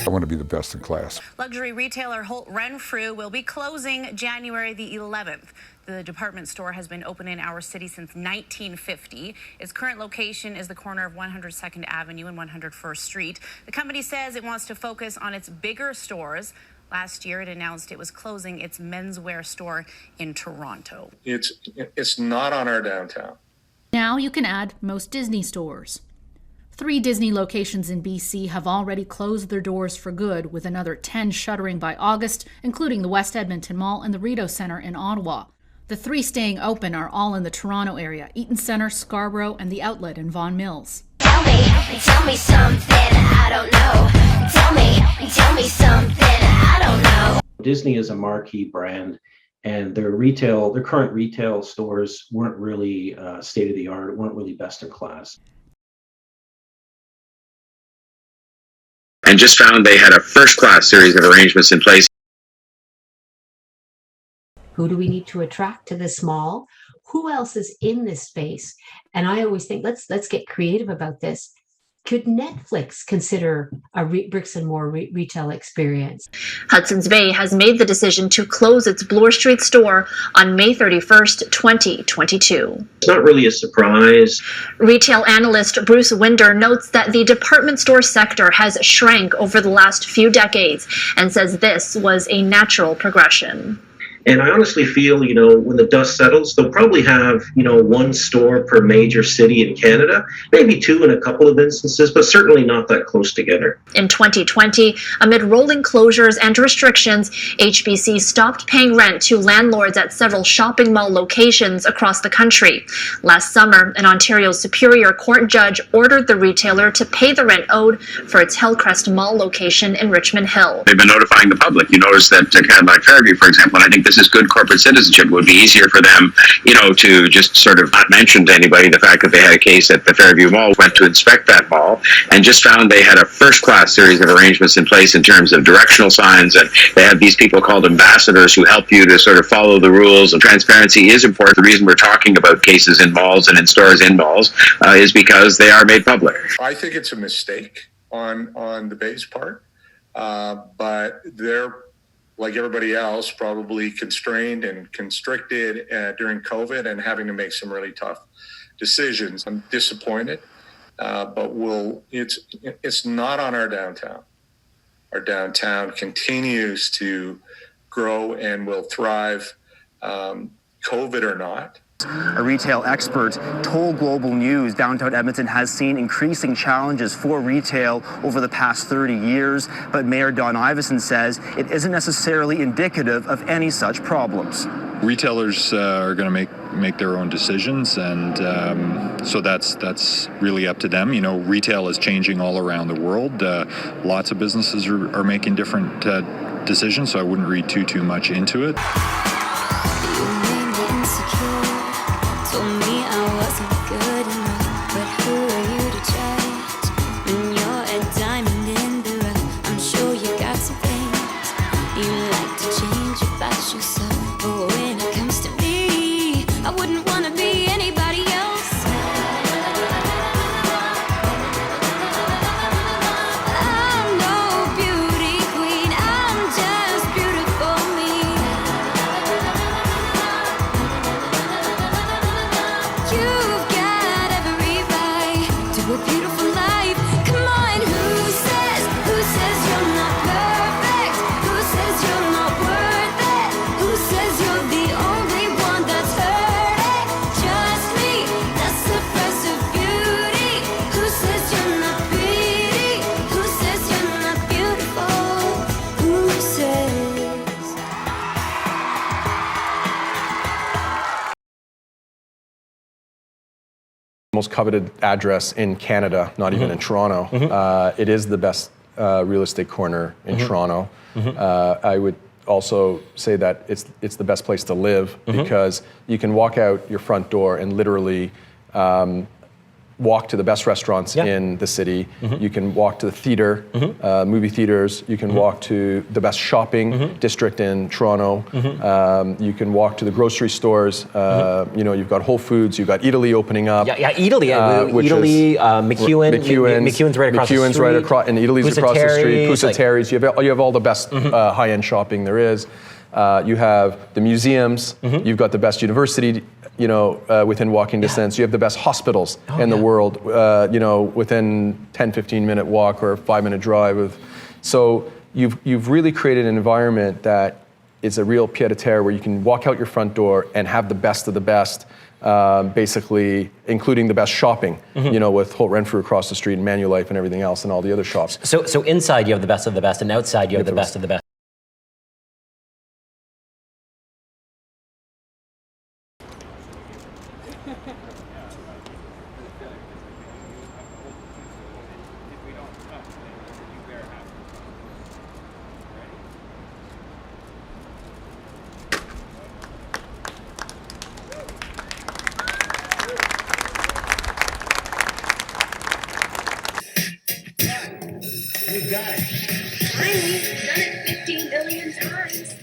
I want to be the best in class. Luxury retailer Holt Renfrew will be closing January the 11th. The department store has been open in our city since 1950. Its current location is the corner of 102nd Avenue and 101st Street. The company says it wants to focus on its bigger stores. Last year, it announced it was closing its menswear store in Toronto. It's not on our downtown. Now you can add most Disney stores. 3 Disney locations in BC have already closed their doors for good, with another 10 shuttering by August, including the West Edmonton Mall and the Rideau Centre in Ottawa. The 3 staying open are all in the Toronto area: Eaton Centre, Scarborough, and the Outlet in Vaughan Mills. Tell me something I don't know. Tell me something I don't know. Disney is a marquee brand, and their current retail stores weren't really state of the art, weren't really best in class. And just found they had a first-class series of arrangements in place. Who do we need to attract to this mall? Who else is in this space? And I always think, let's get creative about this. Could Netflix consider a bricks and mortar retail experience? Hudson's Bay has made the decision to close its Bloor Street store on May 31st, 2022. It's not really a surprise. Retail analyst Bruce Winder notes that the department store sector has shrank over the last few decades and says this was a natural progression. And I honestly feel, when the dust settles, they'll probably have, 1 store per major city in Canada, maybe 2 in a couple of instances, but certainly not that close together. In 2020, amid rolling closures and restrictions, HBC stopped paying rent to landlords at several shopping mall locations across the country. Last summer, an Ontario Superior Court judge ordered the retailer to pay the rent owed for its Hillcrest Mall location in Richmond Hill. They've been notifying the public. You notice that Cadillac Fairview, for example, and I think this is good corporate citizenship. It would be easier for them, to just sort of not mention to anybody the fact that they had a case at the Fairview Mall, went to inspect that mall, and just found they had a first-class series of arrangements in place in terms of directional signs, and they have these people called ambassadors who help you to sort of follow the rules, and transparency is important. The reason we're talking about cases in malls and in stores in malls is because they are made public. I think it's a mistake on the Bay's part, but they're, like everybody else, probably constrained and constricted during COVID and having to make some really tough decisions. I'm disappointed, but it's not on our downtown. Our downtown continues to grow and will thrive, COVID or not. A retail expert told Global News downtown Edmonton has seen increasing challenges for retail over the past 30 years, but Mayor Don Iveson says it isn't necessarily indicative of any such problems. Retailers are going to make their own decisions, and so that's really up to them. Retail is changing all around the world. Lots of businesses are making different decisions, so I wouldn't read too much into it. Told me I wasn't good enough, but who are you to judge? When you're a diamond in the rough, I'm sure you got some things you like to change about yourself. But when it comes to me, I wouldn't want to be anybody else. I'm no beauty queen, I'm just beautiful me. You've got every right to a beautiful life. Come on, who says you're not perfect? Who says you're not worth it? Who says you're the only one that's heard it? Just me, that's the price of beauty. Who says you're not pretty? Who says you're not beautiful? Who says? Most coveted address in Canada, not even in Toronto. It is the best real estate corner in Toronto. I would also say that it's the best place to live because you can walk out your front door and literally walk to the best restaurants in the city. You can walk to the theater, movie theaters. You can walk to the best shopping district in Toronto. You can walk to the grocery stores. You know, you've got Whole Foods. You've got Italy opening up. Yeah, Italy. Italy, McEwen's right across the street. McEwen's right across, and Italy's across the street. Pusateri's, Pusateri's. You have all the best high-end shopping there is. You have the museums. You've got the best university, you know, within walking distance. You have the best hospitals in the world, you know, within 10, 15-minute walk or 5-minute drive. So you've really created an environment that is a real pied-à-terre where you can walk out your front door and have the best of the best, basically, including the best shopping, you know, with Holt Renfrew across the street and Manulife and everything else and all the other shops. So inside you have the best of the best, and outside you have the best of the best. You got it. Finally, done it 15 billion times.